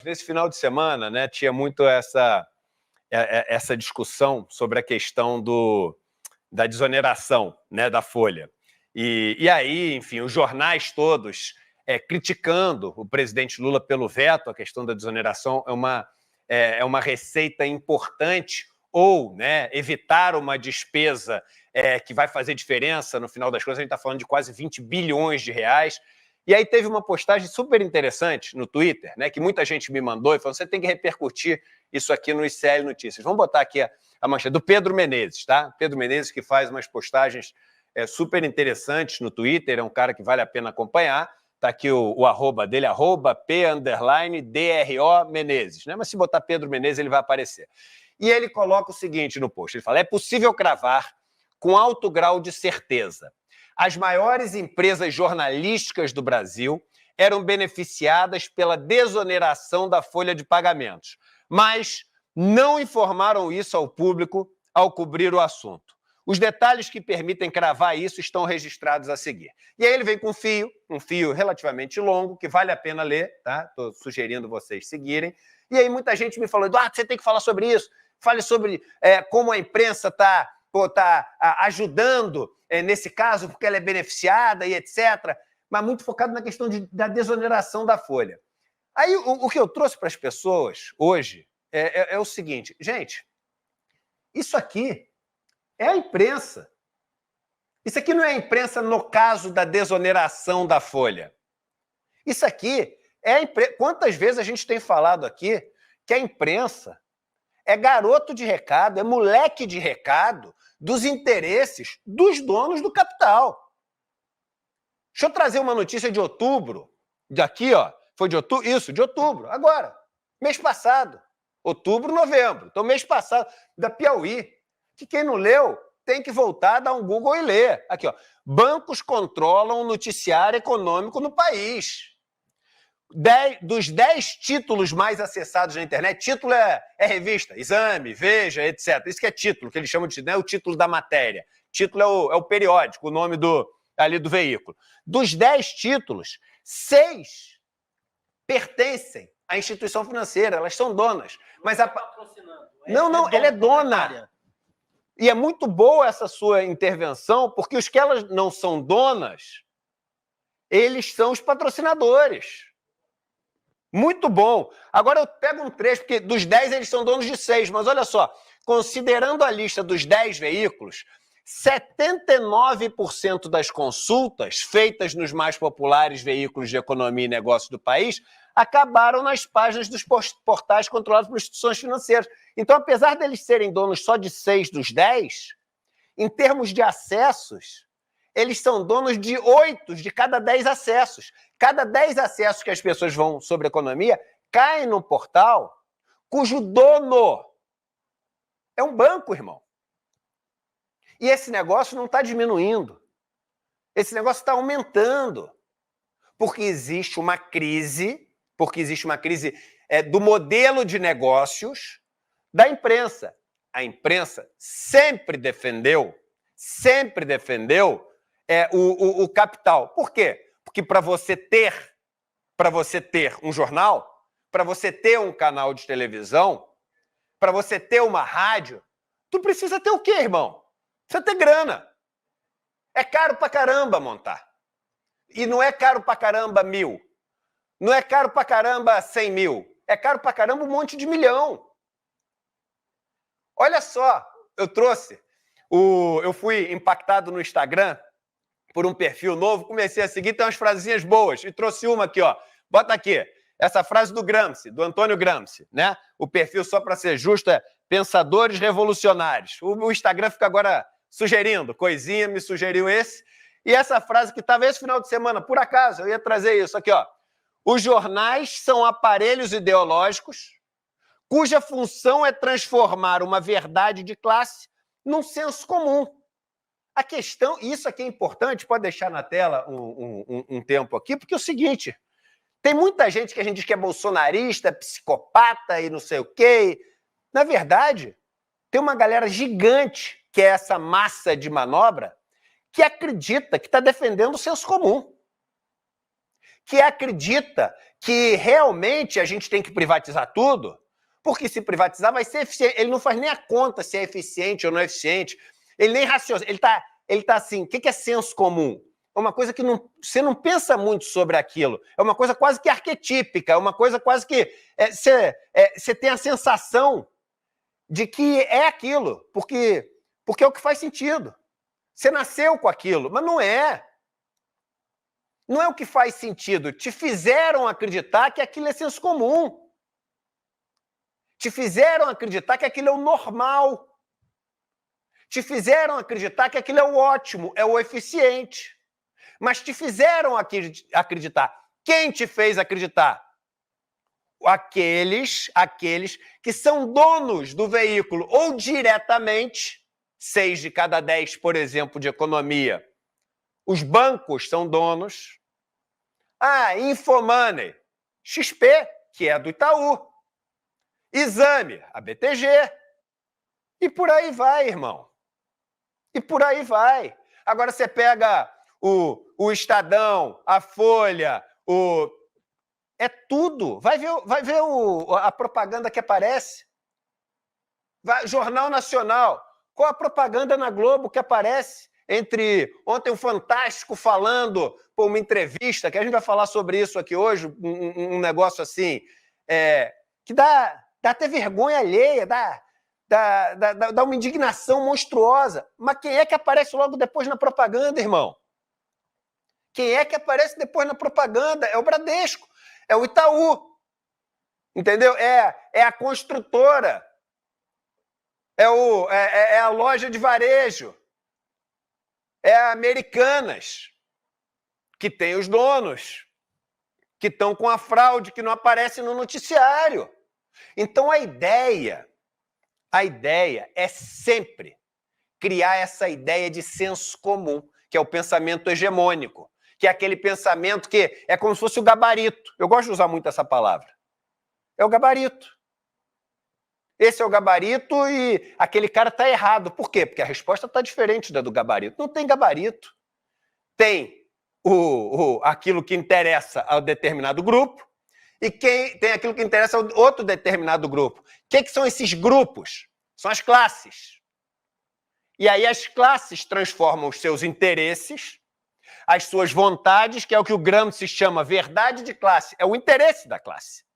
Nesse final de semana, né, tinha muito essa discussão sobre a questão da desoneração, né, da Folha. E aí, enfim, os jornais todos criticando o presidente Lula pelo veto. A questão da desoneração é uma receita importante, ou, né, evitar uma despesa que vai fazer diferença no final das contas. A gente está falando de quase 20 bilhões de reais. E aí teve uma postagem super interessante no Twitter, né, que muita gente me mandou e falou: você tem que repercutir isso aqui no ICL Notícias. Vamos botar aqui a manchete do Pedro Menezes, tá? Pedro Menezes, que faz umas postagens super interessantes no Twitter, é um cara que vale a pena acompanhar. Tá aqui o arroba dele, @P_DRO Menezes, né? Mas se botar Pedro Menezes, ele vai aparecer. E ele coloca o seguinte no post, ele fala: é possível cravar com alto grau de certeza: as maiores empresas jornalísticas do Brasil eram beneficiadas pela desoneração da folha de pagamentos, mas não informaram isso ao público ao cobrir o assunto. Os detalhes que permitem cravar isso estão registrados a seguir. E aí ele vem com um fio relativamente longo, que vale a pena ler, tá? Estou sugerindo vocês seguirem. E aí muita gente me falou: Eduardo, você tem que falar sobre isso. Fale sobre como a imprensa está ajudando nesse caso, porque ela é beneficiada e etc., mas muito focado na questão da desoneração da folha. Aí o que eu trouxe para as pessoas hoje é o seguinte: gente, isso aqui é a imprensa. Isso aqui não é a imprensa no caso da desoneração da folha. Isso aqui é a imprensa. Quantas vezes a gente tem falado aqui que a imprensa é garoto de recado, é moleque de recado dos interesses dos donos do capital. Deixa eu trazer uma notícia de outubro, daqui, ó, foi de outubro? Isso, de outubro, agora, mês passado, outubro, novembro, então mês passado, da Piauí, que quem não leu tem que voltar, dar um Google e ler. Aqui, ó, bancos controlam o noticiário econômico no país. Dos 10 títulos mais acessados na internet, título é revista, Exame, Veja, etc. Isso que é título, que eles chamam de título, não é o título da matéria. Título é o periódico, o nome ali do veículo. Dos 10 títulos, 6 pertencem à instituição financeira, elas são donas. Mas não, ela é dona. E é muito boa essa sua intervenção, porque os que elas não são donas, eles são os patrocinadores. Muito bom. Agora eu pego um trecho, porque dos 10 eles são donos de 6, mas olha só, considerando a lista dos 10 veículos, 79% das consultas feitas nos mais populares veículos de economia e negócios do país acabaram nas páginas dos portais controlados por instituições financeiras. Então, apesar deles serem donos só de 6 dos 10, em termos de acessos, eles são donos de 8 de cada 10 acessos. Cada 10 acessos que as pessoas vão sobre economia caem no portal cujo dono é um banco, irmão. E esse negócio não está diminuindo. Esse negócio está aumentando. Porque existe uma crise, do modelo de negócios da imprensa. A imprensa sempre defendeu o capital. Por quê? Porque para você ter um jornal, para você ter um canal de televisão, para você ter uma rádio, tu precisa ter o quê, irmão? Precisa ter grana. É caro pra caramba montar. E não é caro pra caramba 1.000. Não é caro pra caramba 100 mil. É caro pra caramba um monte de milhão. Olha só, eu fui impactado no Instagram por um perfil novo, comecei a seguir, tem umas frasezinhas boas, e trouxe uma aqui, ó. Bota aqui, essa frase do Gramsci, do Antônio Gramsci, né? O perfil, só para ser justo, é Pensadores Revolucionários. O Instagram fica agora sugerindo, coisinha, me sugeriu esse. E essa frase que estava esse final de semana, por acaso, eu ia trazer isso aqui, ó. Os jornais são aparelhos ideológicos cuja função é transformar uma verdade de classe num senso comum. A questão, e isso aqui é importante, pode deixar na tela um tempo aqui, porque é o seguinte, tem muita gente que a gente diz que é bolsonarista, psicopata e não sei o quê. Na verdade, tem uma galera gigante, que é essa massa de manobra, que acredita que está defendendo o senso comum. Que acredita que realmente a gente tem que privatizar tudo, porque se privatizar vai ser eficiente. Ele não faz nem a conta se é eficiente ou não é eficiente. Ele nem raciocina. Ele tá assim, o que é senso comum? É uma coisa que você não pensa muito sobre aquilo. É uma coisa quase que arquetípica, é uma coisa quase que você tem a sensação de que é aquilo, porque é o que faz sentido. Você nasceu com aquilo, mas não é. Não é o que faz sentido. Te fizeram acreditar que aquilo é senso comum. Te fizeram acreditar que aquilo é o normal. Te fizeram acreditar que aquilo é o ótimo, é o eficiente. Mas te fizeram acreditar. Quem te fez acreditar? Aqueles que são donos do veículo, ou diretamente, 6 de cada 10, por exemplo, de economia. Os bancos são donos. Infomoney, XP, que é do Itaú. Exame, a BTG. E por aí vai, irmão. E por aí vai. Agora você pega o Estadão, a Folha, é tudo. Vai ver a propaganda que aparece. Jornal Nacional. Qual a propaganda na Globo que aparece? Ontem o Fantástico falando, uma entrevista, que a gente vai falar sobre isso aqui hoje, um negócio assim, que dá até vergonha alheia, dá uma indignação monstruosa. Mas quem é que aparece logo depois na propaganda, irmão? Quem é que aparece depois na propaganda? É o Bradesco, é o Itaú, entendeu? É a construtora, é a loja de varejo, é a Americanas, que tem os donos, que estão com a fraude, que não aparece no noticiário. Então a ideia é sempre criar essa ideia de senso comum, que é o pensamento hegemônico, que é aquele pensamento que é como se fosse o gabarito. Eu gosto de usar muito essa palavra. É o gabarito. Esse é o gabarito e aquele cara está errado. Por quê? Porque a resposta está diferente da do gabarito. Não tem gabarito. Tem aquilo que interessa ao determinado grupo e tem aquilo que interessa ao outro determinado grupo. O que são esses grupos? São as classes. E aí as classes transformam os seus interesses, as suas vontades, que é o que o Gramsci chama verdade de classe, é o interesse da classe.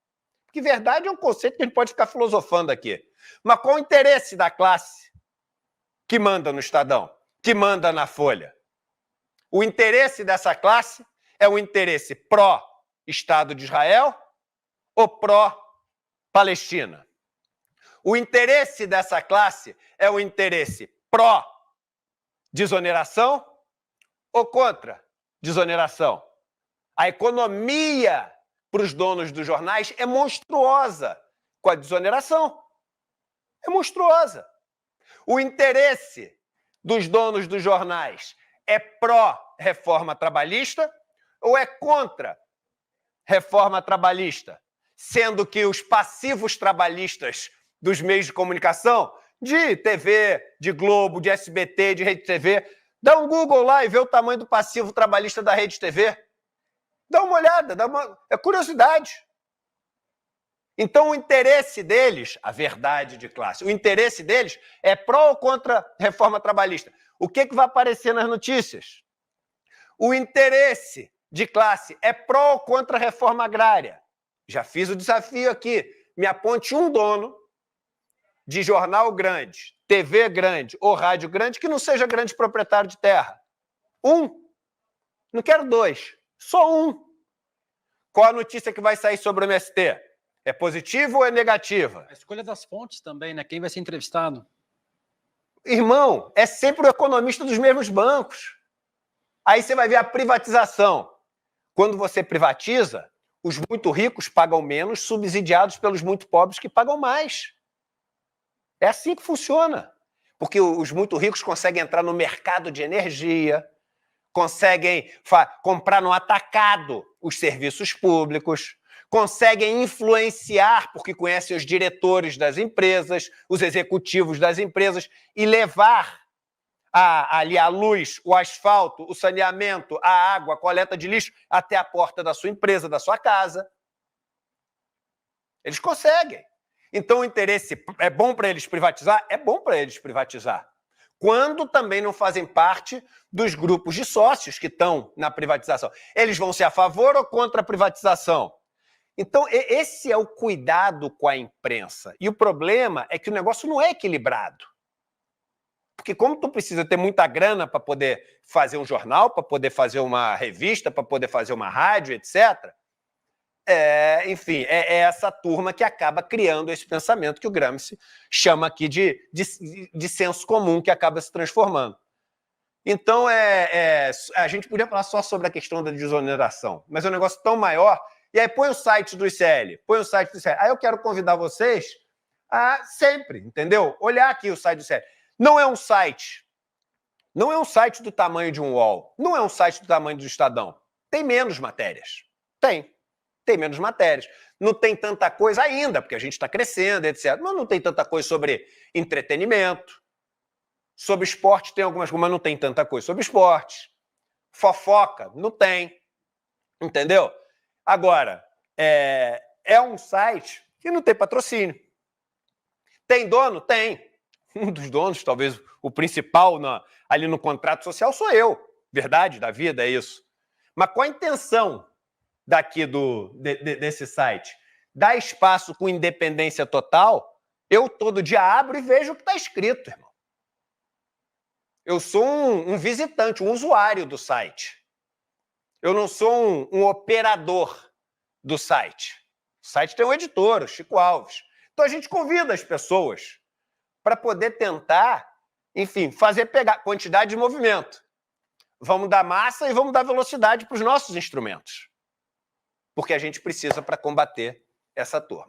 Porque verdade é um conceito que a gente pode ficar filosofando aqui. Mas qual o interesse da classe que manda no Estadão, que manda na Folha? O interesse dessa classe é o interesse pró-Estado de Israel ou pró-Palestina? O interesse dessa classe é o interesse pró-desoneração ou contra-desoneração? A economia para os donos dos jornais é monstruosa com a desoneração. É monstruosa. O interesse dos donos dos jornais é pró-reforma trabalhista ou é contra-reforma trabalhista? Sendo que os passivos trabalhistas dos meios de comunicação, de TV, de Globo, de SBT, de Rede TV, dá um Google lá e vê o tamanho do passivo trabalhista da Rede TV. Dá uma olhada, é curiosidade. Então, o interesse deles, a verdade de classe, o interesse deles é pró ou contra reforma trabalhista. O que vai aparecer nas notícias? O interesse de classe é pró ou contra reforma agrária. Já fiz o desafio aqui. Me aponte um dono de jornal grande, TV grande ou rádio grande que não seja grande proprietário de terra. Um. Não quero dois. Só um. Qual a notícia que vai sair sobre o MST? É positiva ou é negativa? A escolha das fontes também, né? Quem vai ser entrevistado? Irmão, é sempre o economista dos mesmos bancos. Aí você vai ver a privatização. Quando você privatiza, os muito ricos pagam menos, subsidiados pelos muito pobres que pagam mais. É assim que funciona. Porque os muito ricos conseguem entrar no mercado de energia, conseguem comprar no atacado os serviços públicos, conseguem influenciar, porque conhecem os diretores das empresas, os executivos das empresas, e levar ali a luz, o asfalto, o saneamento, a água, a coleta de lixo, até a porta da sua empresa, da sua casa. Eles conseguem. Então, o interesse é bom para eles privatizar? É bom para eles privatizar. Quando também não fazem parte dos grupos de sócios que estão na privatização. Eles vão ser a favor ou contra a privatização? Então, esse é o cuidado com a imprensa. E o problema é que o negócio não é equilibrado. Porque como tu precisa ter muita grana para poder fazer um jornal, para poder fazer uma revista, para poder fazer uma rádio, etc., enfim, é essa turma que acaba criando esse pensamento que o Gramsci chama aqui de senso comum, que acaba se transformando. Então, a gente podia falar só sobre a questão da desoneração, mas é um negócio tão maior. E aí põe o site do ICL, Aí eu quero convidar vocês a sempre, entendeu? Olhar aqui o site do ICL. Não é um site do tamanho de um UOL, não é um site do tamanho do Estadão. Tem menos matérias. Tem menos matérias. Não tem tanta coisa ainda, porque a gente está crescendo, etc. Mas não tem tanta coisa sobre entretenimento. Sobre esporte tem algumas coisas, mas não tem tanta coisa sobre esporte. Fofoca, não tem. Entendeu? Agora, é um site que não tem patrocínio. Tem dono? Tem. Um dos donos, talvez o principal ali no contrato social, sou eu. Verdade da vida é isso. Mas qual a intenção daqui desse site? Dar espaço com independência total? Eu todo dia abro e vejo o que está escrito, irmão. Eu sou um visitante, um usuário do site. Eu não sou um operador do site. O site tem um editor, o Chico Alves. Então a gente convida as pessoas para poder tentar, enfim, pegar quantidade de movimento. Vamos dar massa e vamos dar velocidade para os nossos instrumentos. Porque a gente precisa para combater essa turma.